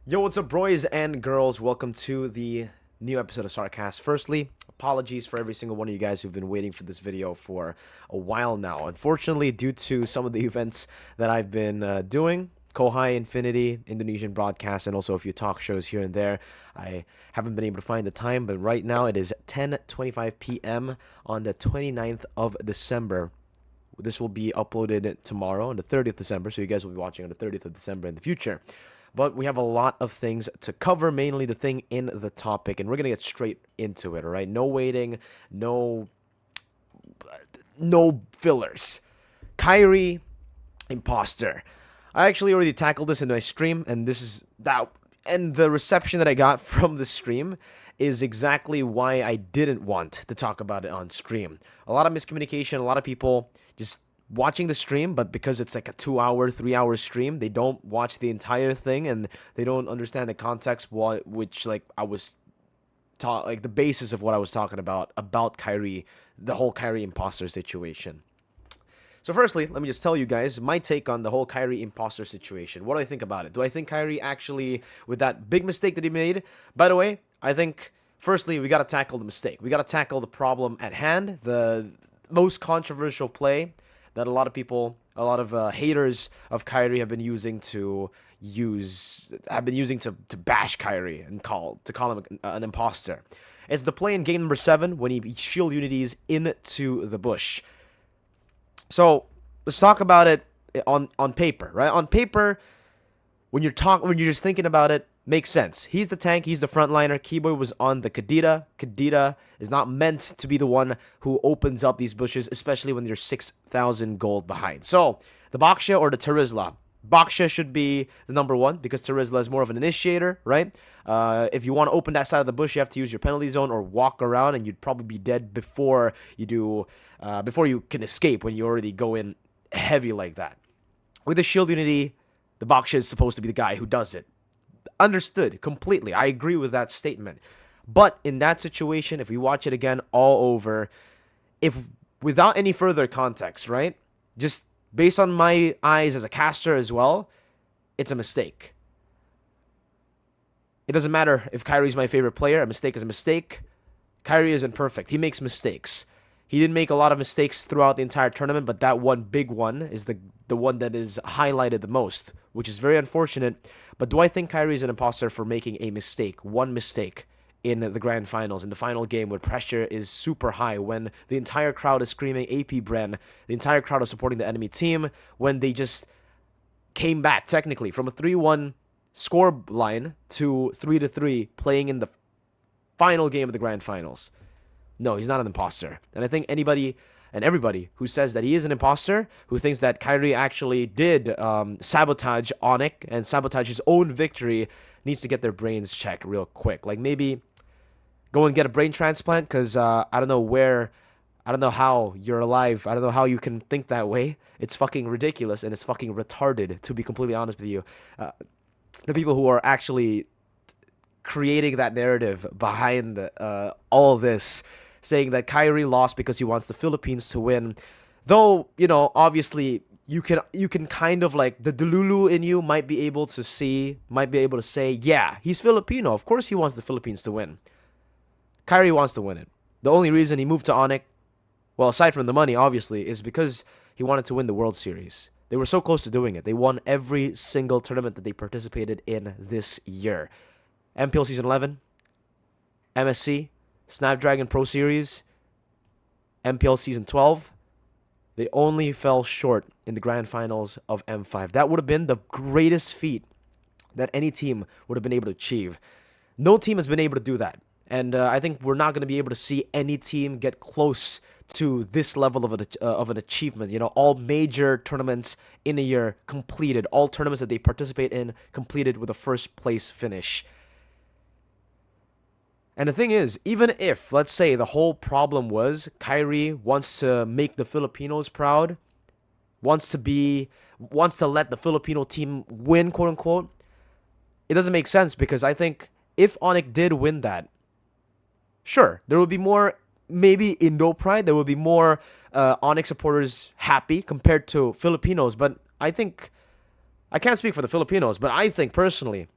Yo, what's up, boys and girls? Welcome to the new episode of SarCast. Firstly, apologies for every single one of you guys who've been waiting for this video for a while now. Unfortunately, due to some of the events that I've been doing, Kohai Infinity, Indonesian broadcast, and also a few talk shows here and there, I haven't been able to find the time, but right now it is 10:25 p.m. on the 29th of December. This will be uploaded tomorrow on the 30th of December, so you guys will be watching on the 30th of December in the future. But we have a lot of things to cover, mainly the thing in the topic, and we're going to get straight into it, all right? No waiting, no fillers. Kairi Impostor. I actually already tackled this in my stream, and this is that, and the reception that I got from the stream is exactly why I didn't want to talk about it on stream. A lot of miscommunication, a lot of people just watching the stream, but because it's like a 2 hour, 3 hour stream, they don't watch the entire thing and they don't understand the context, which like I was taught, like the basis of what I was talking about Kairi, the whole Kairi imposter situation. So firstly, let me just tell you guys my take on the whole Kairi imposter situation. What do I think about it? Do I think Kairi actually, with that big mistake that he made? By the way, I think firstly we got to tackle the mistake. We got to tackle the problem at hand. The most controversial play that a lot of people, a lot of haters of Kairi have been using to bash Kairi and call him an imposter. It's the play in game number 7 when he shield unities into the bush. So let's talk about it on paper, right? On paper, when you're just thinking about it, makes sense. He's the tank, he's the frontliner. Keyboy was on the Kadita. Kadita is not meant to be the one who opens up these bushes, especially when you're 6,000 gold behind. So, the Baksha or the Terizla. Baksha should be the number 1 because Terizla is more of an initiator, right? If you want to open that side of the bush, you have to use your penalty zone or walk around, and you'd probably be dead before you can escape when you already go in heavy like that. With the shield unity, the Baksha is supposed to be the guy who does it. Understood completely. I agree with that statement. But in that situation, if we watch it again all over, if without any further context, right? Just based on my eyes as a caster as well, it's a mistake. It doesn't matter if Kairi's my favorite player. A mistake is a mistake. Kairi isn't perfect. He makes mistakes. He didn't make a lot of mistakes throughout the entire tournament, but that one big one is the one that is highlighted the most, which is very unfortunate. But do I think Kairi is an imposter for making a mistake, one mistake, in the grand finals, in the final game where pressure is super high, when the entire crowd is screaming AP Bren, the entire crowd is supporting the enemy team, when they just came back technically from a 3-1 score line to 3-3 playing in the final game of the grand finals? No, he's not an imposter. And I think anybody and everybody who says that he is an imposter, who thinks that Kairi actually did sabotage Onyx and sabotage his own victory, needs to get their brains checked real quick. Like maybe go and get a brain transplant, because I don't know how you're alive. I don't know how you can think that way. It's fucking ridiculous and it's fucking retarded, to be completely honest with you. The people who are actually creating that narrative behind all of this, saying that Kairi lost because he wants the Philippines to win. Though, obviously you can kind of like, the Delulu in you might be able to say, yeah, he's Filipino. Of course he wants the Philippines to win. Kairi wants to win it. The only reason he moved to Onyx, well, aside from the money, obviously, is because he wanted to win the World Series. They were so close to doing it. They won every single tournament that they participated in this year. MPL Season 11, MSC, Snapdragon Pro Series, MPL Season 12. They only fell short in the grand finals of M5. That would have been the greatest feat that any team would have been able to achieve. No team has been able to do that. And I think we're not going to be able to see any team get close to this level of an achievement. All major tournaments in a year completed. All tournaments that they participate in completed with a first place finish. And the thing is, even if, let's say, the whole problem was Kairi wants to make the Filipinos proud, wants to let the Filipino team win, quote unquote, it doesn't make sense, because I think if Onyx did win that, sure, there would be more, maybe Indo pride, there would be more Onyx supporters happy compared to Filipinos, but I think, I can't speak for the Filipinos, but I think personally,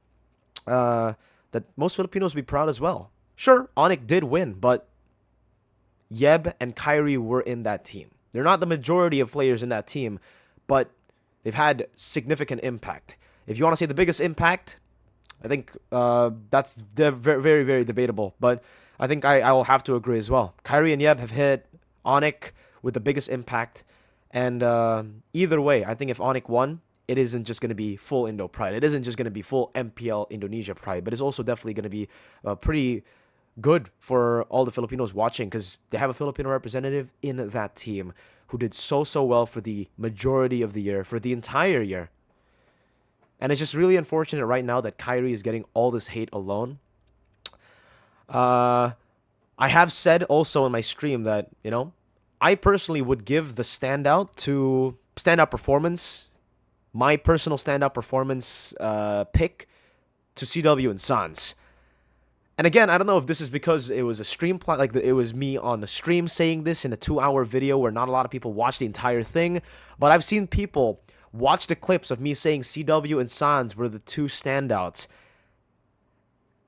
that most Filipinos would be proud as well. Sure, Onyx did win, but Yeb and Kairi were in that team. They're not the majority of players in that team, but they've had significant impact. If you want to say the biggest impact, I think that's very, very, very debatable. But I think I will have to agree as well. Kairi and Yeb have hit Onyx with the biggest impact. And either way, I think if Onyx won, it isn't just going to be full Indo pride. It isn't just going to be full MPL Indonesia pride, but it's also definitely going to be pretty good for all the Filipinos watching, because they have a Filipino representative in that team who did so well for the majority of the year, for the entire year. And it's just really unfortunate right now that Kairi is getting all this hate alone. I have said also in my stream that, I personally would give the standout performance, my personal standout performance pick to CW and Sans. And again, I don't know if this is because it was a stream plot, like it was me on the stream saying this in a 2-hour video where not a lot of people watch the entire thing, but I've seen people watch the clips of me saying CW and Sans were the two standouts.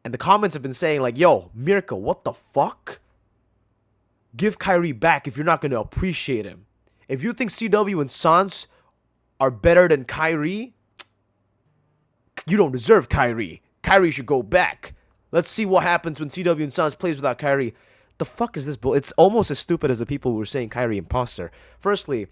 And the comments have been saying like, yo, Mirko, what the fuck? Give Kairi back if you're not going to appreciate him. If you think CW and Sans are better than Kairi, you don't deserve Kairi. Kairi should go back. Let's see what happens when CW and Sans plays without Kairi. The fuck is this bull? It's almost as stupid as the people who were saying Kairi Impostor. Firstly,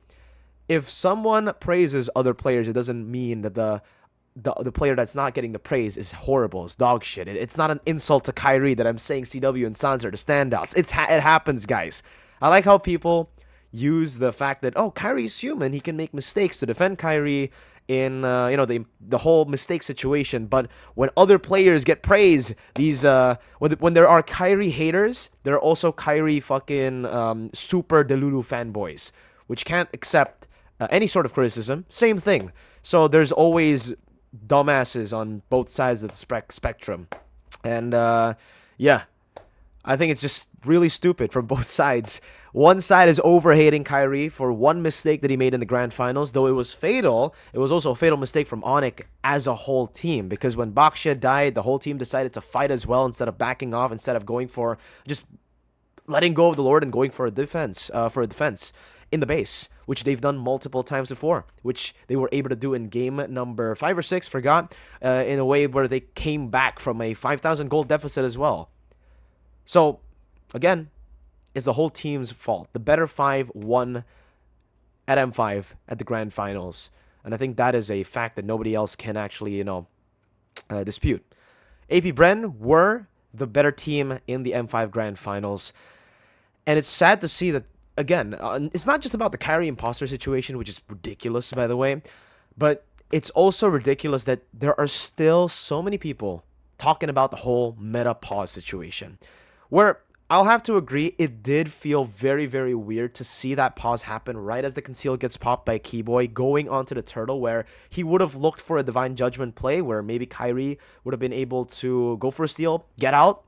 if someone praises other players, it doesn't mean that the player that's not getting the praise is horrible, is dog shit. It's not an insult to Kairi that I'm saying CW and Sans are the standouts. It happens, guys. I like how people use the fact that, oh, Kairi's human, he can make mistakes, to defend Kairi in the whole mistake situation. But when other players get praise, these when there are Kairi haters, there are also Kairi fucking super Delulu fanboys, which can't accept any sort of criticism. Same thing. So there's always dumbasses on both sides of the spectrum. And yeah, I think it's just really stupid from both sides. One side is over-hating Kairi for one mistake that he made in the grand finals. Though it was fatal, it was also a fatal mistake from Onyx as a whole team. Because when Baksha died, the whole team decided to fight as well instead of backing off, instead of going for just letting go of the Lord and going for a defense in the base, which they've done multiple times before, which they were able to do in game number 5 or 6, forgot, in a way where they came back from a 5,000 gold deficit as well. So, again, it's the whole team's fault. The better 5 won at M5 at the grand finals, and I think that is a fact that nobody else can actually, dispute. AP Bren were the better team in the M5 grand finals, and it's sad to see that, again, it's not just about the Kairi Impostor situation, which is ridiculous, by the way, but it's also ridiculous that there are still so many people talking about the whole meta pause situation, where I'll have to agree, it did feel very, very weird to see that pause happen right as the conceal gets popped by Keyboy, going onto the turtle, where he would have looked for a Divine Judgment play, where maybe Kairi would have been able to go for a steal, get out.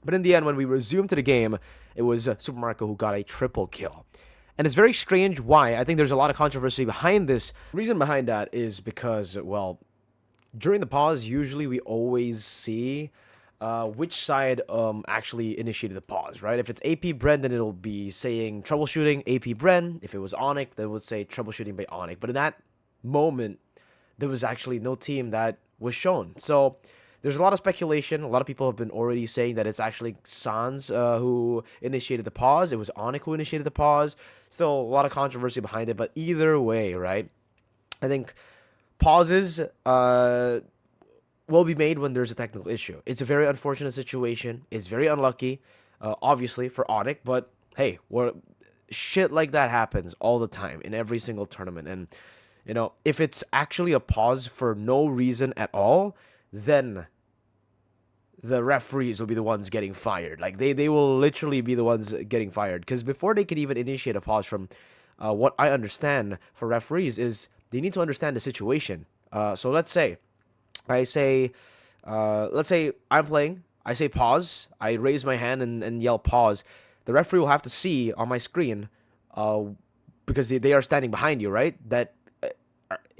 But in the end, when we resumed to the game, it was Super Mirko who got a triple kill. And it's very strange why. I think there's a lot of controversy behind this. The reason behind that is because, well, during the pause, usually we always see which side actually initiated the pause, right? If it's AP Bren, then it'll be saying troubleshooting AP Bren. If it was Onyx, then it would say troubleshooting by Onyx. But in that moment, there was actually no team that was shown. So there's a lot of speculation. A lot of people have been already saying that it's actually Sans who initiated the pause. It was Onyx who initiated the pause. Still a lot of controversy behind it. But either way, right? I think pauses will be made when there's a technical issue. It's a very unfortunate situation. It's very unlucky, obviously, for Onyx. But hey, shit like that happens all the time in every single tournament. And, if it's actually a pause for no reason at all, then the referees will be the ones getting fired. Like, they will literally be the ones getting fired. Because before they could even initiate a pause, from what I understand for referees, is they need to understand the situation. So let's say let's say I'm playing, I say pause, I raise my hand and yell pause. The referee will have to see on my screen, because they are standing behind you, right? That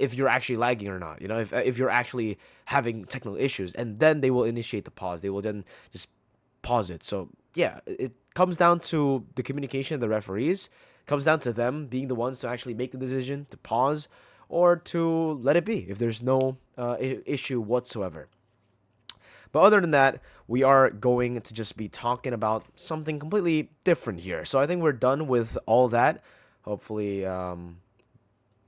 if you're actually lagging or not, if you're actually having technical issues, and then they will initiate the pause. They will then just pause it. So yeah, it comes down to the communication of the referees. It comes down to them being the ones to actually make the decision to pause or to let it be if there's no issue whatsoever. But other than that, we are going to just be talking about something completely different here. So I think we're done with all that. Hopefully,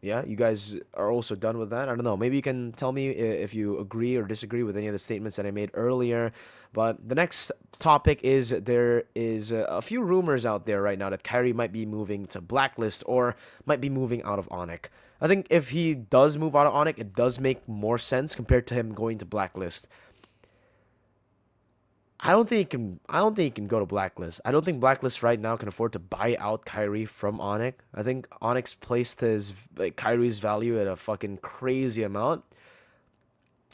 yeah, you guys are also done with that. I don't know. Maybe you can tell me if you agree or disagree with any of the statements that I made earlier. But the next topic is there is a few rumors out there right now that Kairi might be moving to Blacklist or might be moving out of Onyx. I think if he does move out of Onyx, it does make more sense compared to him going to Blacklist. I don't think he can. I don't think he can go to Blacklist. I don't think Blacklist right now can afford to buy out Kairi from Onyx. I think Onyx placed his Kairi's value at a fucking crazy amount.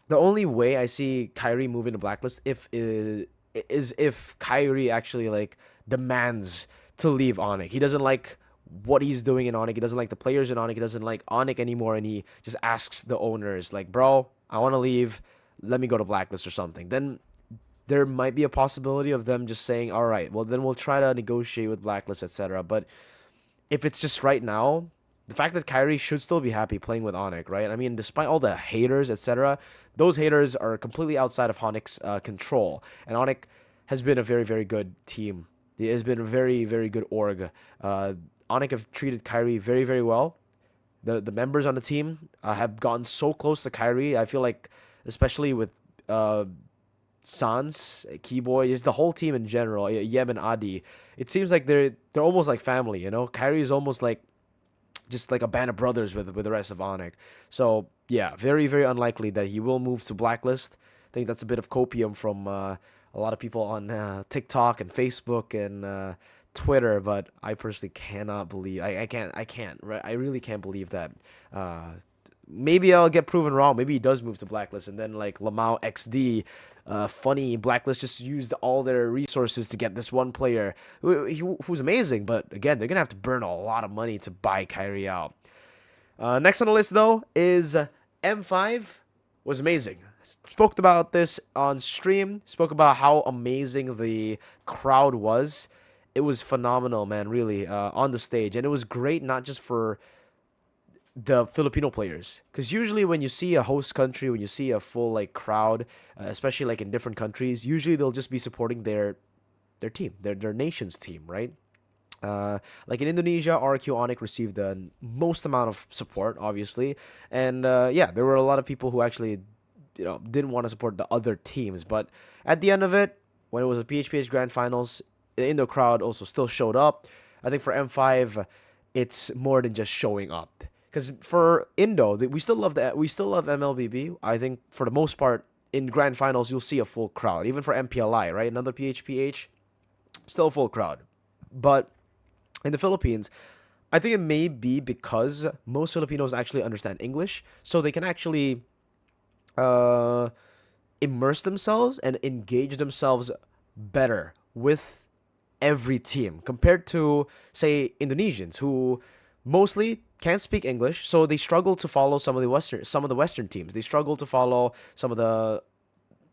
The only way I see Kairi moving to Blacklist is if Kairi actually demands to leave Onyx. He doesn't like what he's doing in Onyx. He doesn't like the players in Onyx. He doesn't like Onyx anymore, and he just asks the owners like, "Bro, I want to leave. Let me go to Blacklist or something." Then there might be a possibility of them just saying, all right, well, then we'll try to negotiate with Blacklist, etc. But if it's just right now, the fact that Kairi should still be happy playing with Onyx, right? I mean, despite all the haters, etc., those haters are completely outside of Onyx control. And Onyx has been a very, very good team. It has been a very, very good org. Onyx have treated Kairi very, very well. The members on the team have gotten so close to Kairi. I feel like, especially with Sans, Keyboy, is the whole team in general, Yem and Adi. It seems like they're almost like family, Kairi is almost like just like a band of brothers with the rest of Onyx. So yeah, very, very unlikely that he will move to Blacklist. I think that's a bit of copium from a lot of people on TikTok and Facebook and Twitter, but I personally cannot believe I can't right? I really can't believe that. Maybe I'll get proven wrong. Maybe he does move to Blacklist, and then like Lamau XD, funny Blacklist just used all their resources to get this one player who's amazing. But again, they're gonna have to burn a lot of money to buy Kairi out. Next on the list though is M5 was amazing. Spoke about this on stream. Spoke about how amazing the crowd was. It was phenomenal, man. Really, on the stage, and it was great not just for the Filipino players, because usually when you see a host country, when you see a full crowd, especially in different countries, usually they'll just be supporting their team, their nation's team, right? Like in Indonesia, RQ Onyx received the most amount of support, obviously, and yeah, there were a lot of people who actually didn't want to support the other teams, but at the end of it, when it was a PHPH Grand Finals, the Indo crowd also still showed up. I think for M5, it's more than just showing up. Because for Indo, we still love MLBB. I think for the most part in grand finals you'll see a full crowd. Even for MPLI, right? Another PHPH, still a full crowd. But in the Philippines, I think it may be because most Filipinos actually understand English, so they can actually immerse themselves and engage themselves better with every team compared to, say, Indonesians who mostly can't speak English, so they struggle to follow some of the Western teams. They struggle to follow some of the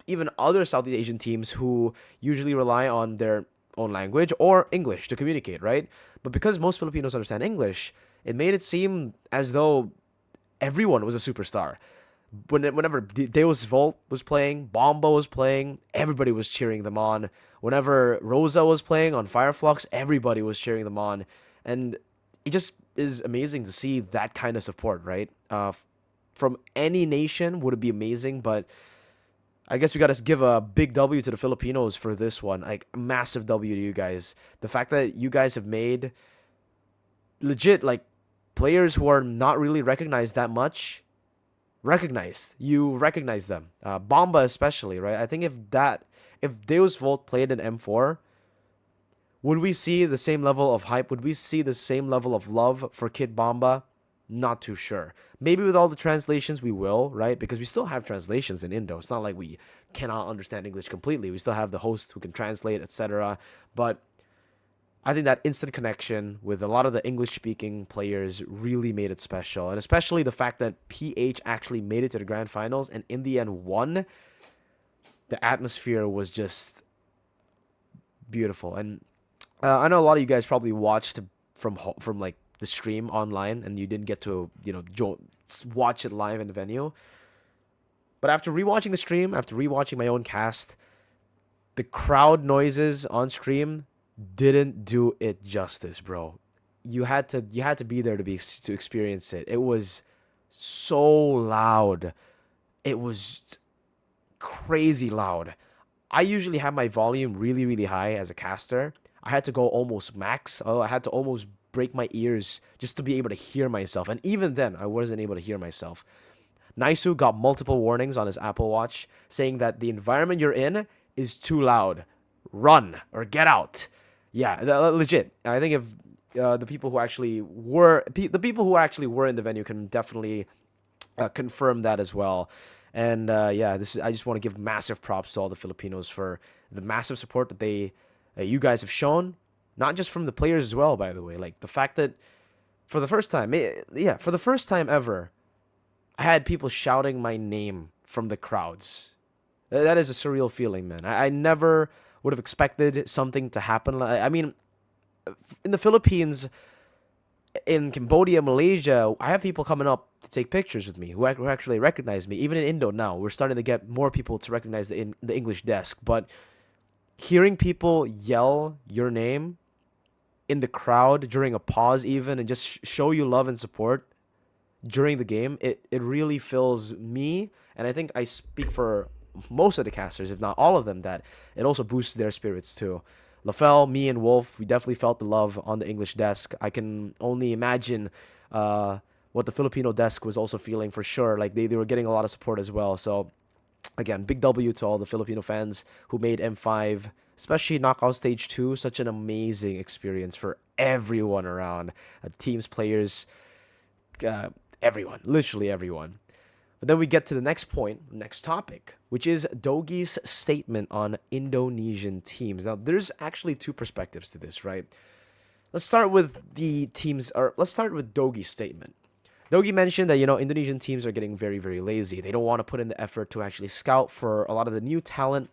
even other Southeast Asian teams who usually rely on their own language or English to communicate, right? But because most Filipinos understand English, it made it seem as though everyone was a superstar. Whenever Deus Volt was playing, Bomba was playing, everybody was cheering them on. Whenever Rosa was playing on Fireflux, everybody was cheering them on. And it just is amazing to see that kind of support, right? From any nation would be amazing, but I guess we got to give a big W to the Filipinos for this one. Like, a massive W to you guys. The fact that you guys have made legit, players who are not really recognized that much, recognized. You recognize them. Bomba especially, right? I think if Deus Volt played in M4, would we see the same level of hype? Would we see the same level of love for Kid Bomba? Not too sure. Maybe with all the translations we will, right? Because we still have translations in Indo. It's not like we cannot understand English completely. We still have the hosts who can translate, etc. But I think that instant connection with a lot of the English speaking players really made it special. And especially the fact that PH actually made it to the grand finals and in the end won. The atmosphere was just beautiful. And I know a lot of you guys probably watched from like the stream online and you didn't get to, watch it live in the venue. But after rewatching the stream, after rewatching my own cast, the crowd noises on stream didn't do it justice, bro. You had to be there to experience it. It was so loud. It was crazy loud. I usually have my volume really really high as a caster. I had to go almost max. Oh, I had to almost break my ears just to be able to hear myself. And even then, I wasn't able to hear myself. Naisu got multiple warnings on his Apple Watch saying that the environment you're in is too loud. Run or get out. Yeah, legit. I think if the people who actually were in the venue can definitely confirm that as well. And I just want to give massive props to all the Filipinos for the massive support that you guys have shown, not just from the players as well. By the way, like the fact that for the first time ever, I had people shouting my name from the crowds. That is a surreal feeling, man. I never would have expected something to happen. I mean, in the Philippines, in Cambodia, Malaysia, I have people coming up to take pictures with me who actually recognize me. Even in Indo now, we're starting to get more people to recognize the English desk. But hearing people yell your name in the crowd during a pause even and just show you love and support during the game, it really fills me, and I think I speak for most of the casters, if not all of them, that it also boosts their spirits too. LaFell, me, and Wolf, we definitely felt the love on the English desk. I can only imagine what the Filipino desk was also feeling for sure. Like they were getting a lot of support as well. So again, big W to all the Filipino fans who made M5, especially Knockout Stage 2, such an amazing experience for everyone around. Teams, players, everyone, literally everyone. But then we get to the next point, next topic, which is Dogie's statement on Indonesian teams. Now, there's actually two perspectives to this, right? Let's start with let's start with Dogie's statement. Dogie mentioned that, Indonesian teams are getting very, very lazy. They don't want to put in the effort to actually scout for a lot of the new talent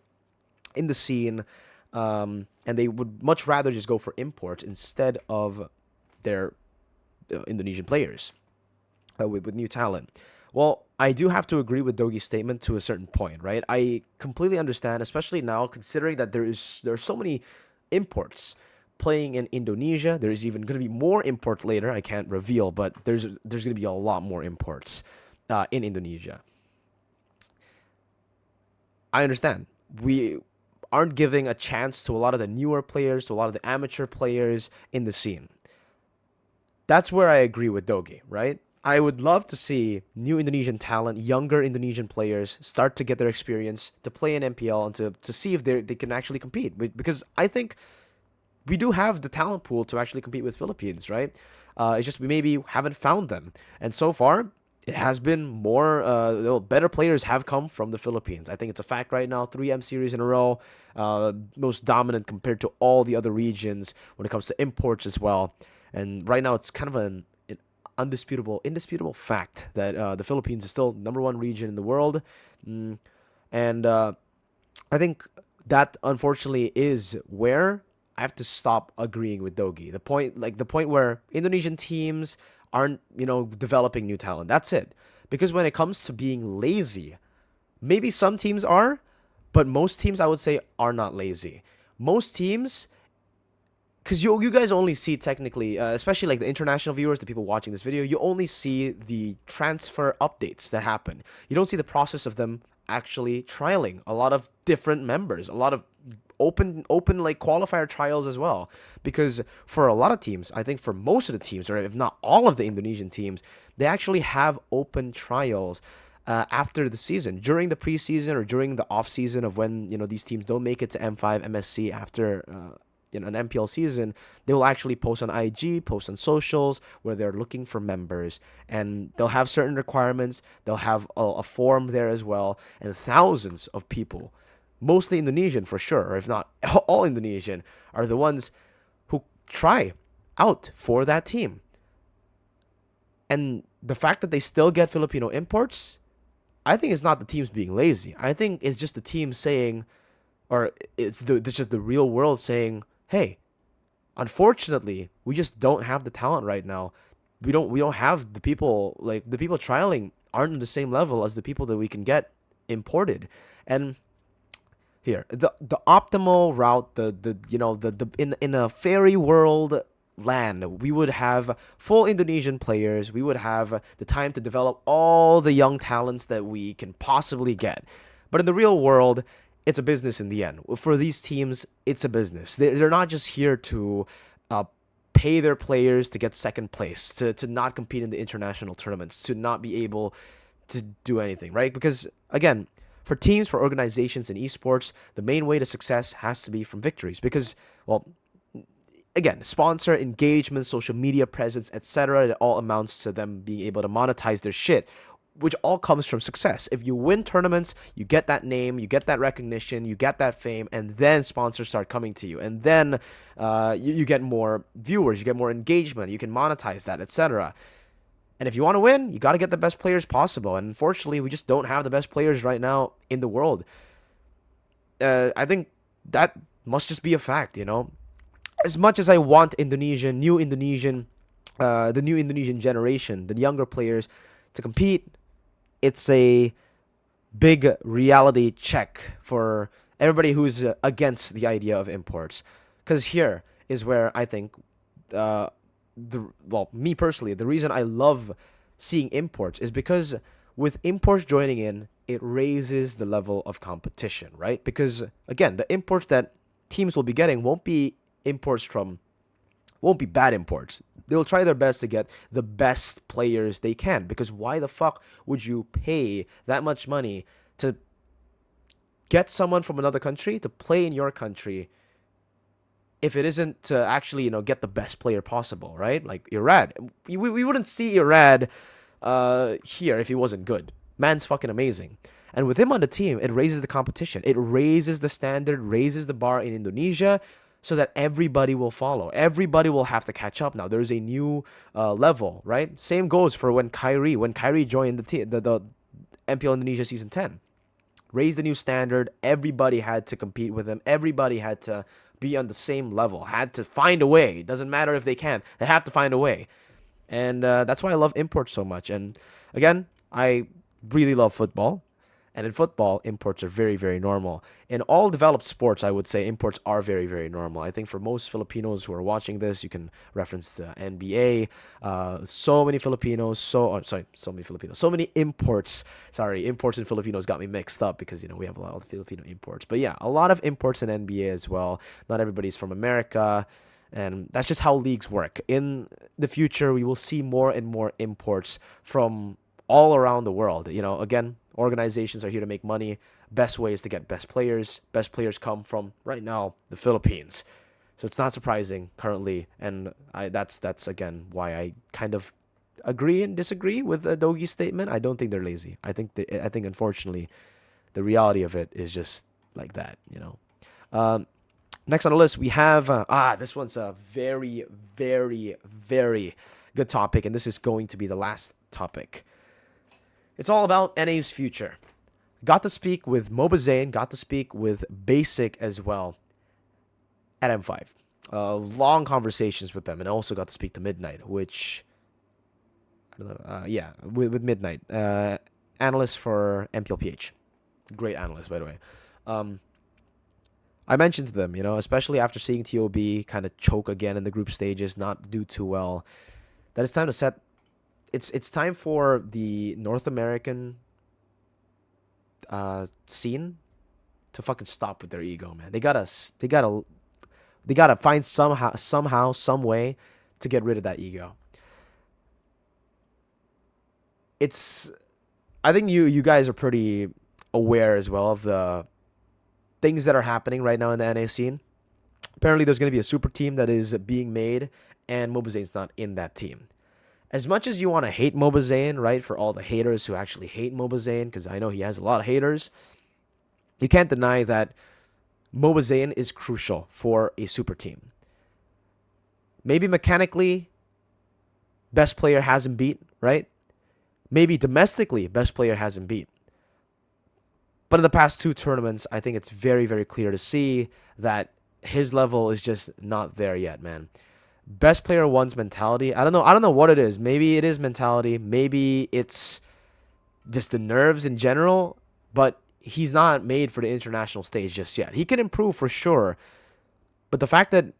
in the scene, and they would much rather just go for imports instead of their Indonesian players with new talent. Well, I do have to agree with Dogie's statement to a certain point, right? I completely understand, especially now, considering that there are so many imports playing in Indonesia. There's even going to be more imports later. I can't reveal, but there's going to be a lot more imports in Indonesia. I understand. We aren't giving a chance to a lot of the newer players, to a lot of the amateur players in the scene. That's where I agree with Dogie, right? I would love to see new Indonesian talent, younger Indonesian players start to get their experience to play in MPL and to see if they can actually compete. Because I think we do have the talent pool to actually compete with Philippines, right? It's just we maybe haven't found them. And so far, it has been more, better players have come from the Philippines. I think it's a fact right now, 3M series in a row, most dominant compared to all the other regions when it comes to imports as well. And right now, it's kind of an indisputable fact that the Philippines is still #1 region in the world. And I think that unfortunately is where I have to stop agreeing with Dogie. The point where Indonesian teams aren't, developing new talent. That's it. Because when it comes to being lazy, maybe some teams are, but most teams I would say are not lazy. Most teams, because you guys only see technically, especially like the international viewers, the people watching this video, you only see the transfer updates that happen. You don't see the process of them actually trialing a lot of different members, a lot of open like qualifier trials as well. Because for a lot of teams, I think for most of the teams, or if not all of the Indonesian teams, they actually have open trials after the season, during the preseason or during the off season of when these teams don't make it to M5 MSC after an MPL season. They will actually post on IG, post on socials where they're looking for members, and they'll have certain requirements. They'll have a form there as well, and thousands of people, mostly Indonesian for sure, or if not all Indonesian, are the ones who try out for that team. And the fact that they still get Filipino imports, I think it's not the teams being lazy. I think it's just the team saying, or it's just the real world saying, hey, unfortunately, we just don't have the talent right now. We don't have the people, like the people trialing aren't on the same level as the people that we can get imported. And here, the optimal route, the you know, the in a fairy world land, we would have full Indonesian players. We would have the time to develop all the young talents that we can possibly get. But in the real world, it's a business in the end. For these teams, it's a business. They're not just here to pay their players to get second place, to not compete in the international tournaments, to not be able to do anything, right? Because, again, for teams, for organizations in esports, the main way to success has to be from victories. Because, well, again, sponsor, engagement, social media presence, etc., it all amounts to them being able to monetize their shit, which all comes from success. If you win tournaments, you get that name, you get that recognition, you get that fame, and then sponsors start coming to you. And then you get more viewers, you get more engagement, you can monetize that, etc. And if you want to win, you got to get the best players possible. And unfortunately, we just don't have the best players right now in the world. I think that must just be a fact, you know. As much as I want the new Indonesian generation, the younger players to compete, it's a big reality check for everybody who's against the idea of imports. Because here is where I think, me personally, the reason I love seeing imports is because with imports joining in, it raises the level of competition, right? Because, again, the imports that teams will be getting won't be bad imports. They'll try their best to get the best players they can, because why the fuck would you pay that much money to get someone from another country to play in your country if it isn't to actually, you know, get the best player possible, right? Like Irad. We wouldn't see Irad here if he wasn't good. Man's fucking amazing. And with him on the team, it raises the competition. It raises the standard, raises the bar in Indonesia, so that everybody will follow. Everybody will have to catch up now. There's a new level, right? Same goes for when Kairi joined the MPL Indonesia Season 10. Raised a new standard. Everybody had to compete with him. Everybody had to be on the same level. Had to find a way. It doesn't matter if they can. They have to find a way. And that's why I love imports so much. And again, I really love football. And in football, imports are very, very normal. In all developed sports, I would say imports are very, very normal. I think for most Filipinos who are watching this, you can reference the NBA. So many imports. Sorry, imports and Filipinos got me mixed up because, you know, we have a lot of Filipino imports. But yeah, a lot of imports in NBA as well. Not everybody's from America. And that's just how leagues work. In the future, we will see more and more imports from all around the world. You know, again, organizations are here to make money. Best ways to get best players. Best players come from, right now, the Philippines. So it's not surprising currently. And that's again why I kind of agree and disagree with Dogie's statement. I don't think they're lazy. I think unfortunately the reality of it is just like that, you know. Next on the list we have this one's a very, very, very good topic, and this is going to be the last topic. It's all about NA's future. Got to speak with ZANE, got to speak with BLCK as well at M5. Long conversations with them, and also got to speak to Midnight, which, with Midnight, analyst for MPLPH. Great analyst, by the way. I mentioned to them, you know, especially after seeing TOB kind of choke again in the group stages, not do too well, that it's time to set. It's time for the North American scene to fucking stop with their ego, man. They gotta find somehow, some way to get rid of that ego. I think you guys are pretty aware as well of the things that are happening right now in the NA scene. Apparently, there's going to be a super team that is being made, and ZANE's not in that team. As much as you want to hate ZANE, right, for all the haters who actually hate ZANE, because I know he has a lot of haters, you can't deny that ZANE is crucial for a super team. Maybe mechanically, best player hasn't beat, right? Maybe domestically, best player hasn't beat. But in the past 2 tournaments, I think it's very, very clear to see that his level is just not there yet, man. Best player one's mentality. I don't know. I don't know what it is. Maybe it is mentality. Maybe it's just the nerves in general. But he's not made for the international stage just yet. He can improve for sure. But the fact that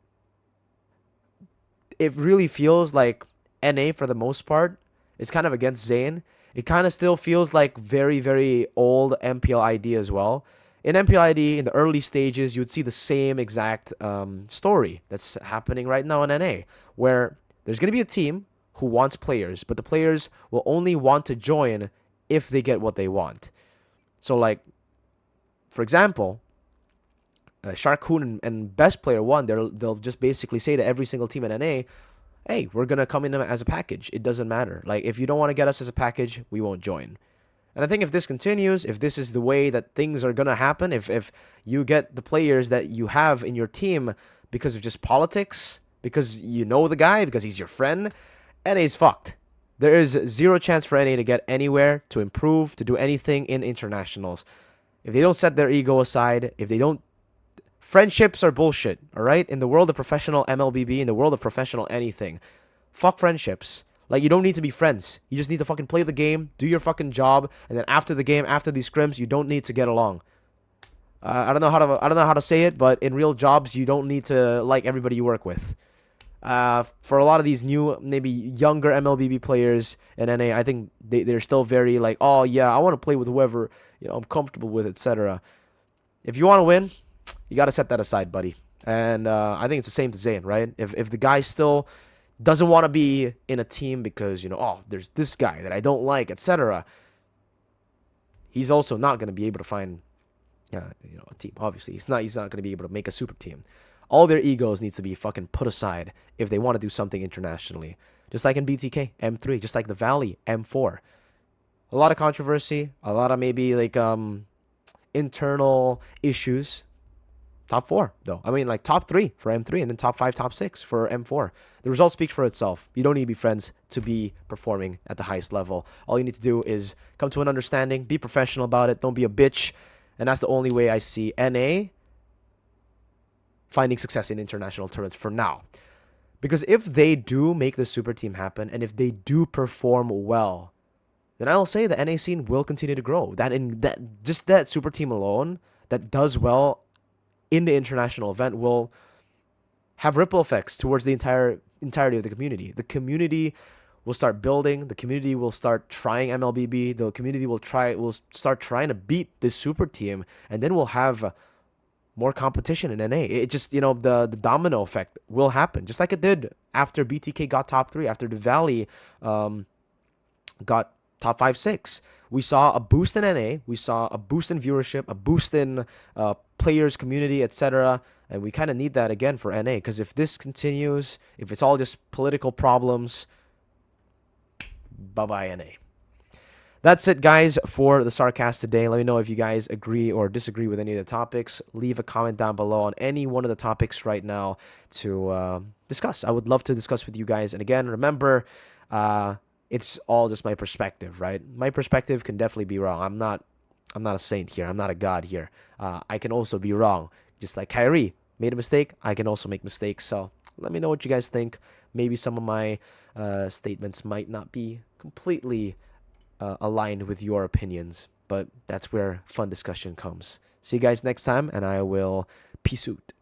it really feels like NA for the most part is kind of against ZANE. It kind of still feels like very, very old MPL ID as well. In MPL ID, in the early stages, you would see the same exact story that's happening right now in NA, where there's going to be a team who wants players, but the players will only want to join if they get what they want. So, like, for example, Sharkhoon and Best Player 1, they'll just basically say to every single team in NA, hey, we're going to come in as a package. It doesn't matter. Like, if you don't want to get us as a package, we won't join. And I think if this continues, if this is the way that things are going to happen, if you get the players that you have in your team because of just politics, because you know the guy, because he's your friend, NA's fucked. There is zero chance for NA to get anywhere, to improve, to do anything in internationals. If they don't set their ego aside, if they don't... Friendships are bullshit, alright? In the world of professional MLBB, in the world of professional anything, fuck friendships. Like, you don't need to be friends. You just need to fucking play the game, do your fucking job, and then after the game, after these scrims, you don't need to get along. I don't know how to say it, but in real jobs, you don't need to like everybody you work with. For a lot of these new, maybe younger MLBB players in NA, I think they're still very like, oh yeah, I want to play with whoever I'm comfortable with, etc. If you want to win, you got to set that aside, buddy. And I think it's the same to ZANE, right? If the guy still doesn't want to be in a team because, oh, there's this guy that I don't like, etc., he's also not going to be able to find a team. Obviously, he's not going to be able to make a super team. All their egos needs to be fucking put aside if they want to do something internationally. Just like in BTK, M3, just like the Valley, M4. A lot of controversy, a lot of maybe like internal issues. Top 4, though. I mean, like top 3 for M3 and then top 5, top 6 for M4. The result speaks for itself. You don't need to be friends to be performing at the highest level. All you need to do is come to an understanding, be professional about it, don't be a bitch. And that's the only way I see NA finding success in international tournaments for now. Because if they do make the super team happen, and if they do perform well, then I'll say the NA scene will continue to grow. That super team alone that does well in the international event will have ripple effects towards the entirety of the community. The community will start building. The community will start trying MLBB. The community will start trying to beat this super team, and then we'll have more competition in NA. It just, the domino effect will happen, just like it did after BTK got top 3, after the Valley got top 5, 6. We saw a boost in NA. We saw a boost in viewership, a boost in players, community, etc. And we kind of need that again for NA. Because if this continues, if it's all just political problems, bye-bye NA. That's it, guys, for the SarCast today. Let me know if you guys agree or disagree with any of the topics. Leave a comment down below on any one of the topics right now to discuss. I would love to discuss with you guys. And again, remember... it's all just my perspective, right? My perspective can definitely be wrong. I'm not a saint here. I'm not a god here. I can also be wrong. Just like Kairi made a mistake, I can also make mistakes. So let me know what you guys think. Maybe some of my statements might not be completely aligned with your opinions, but that's where fun discussion comes. See you guys next time, and I will peace out.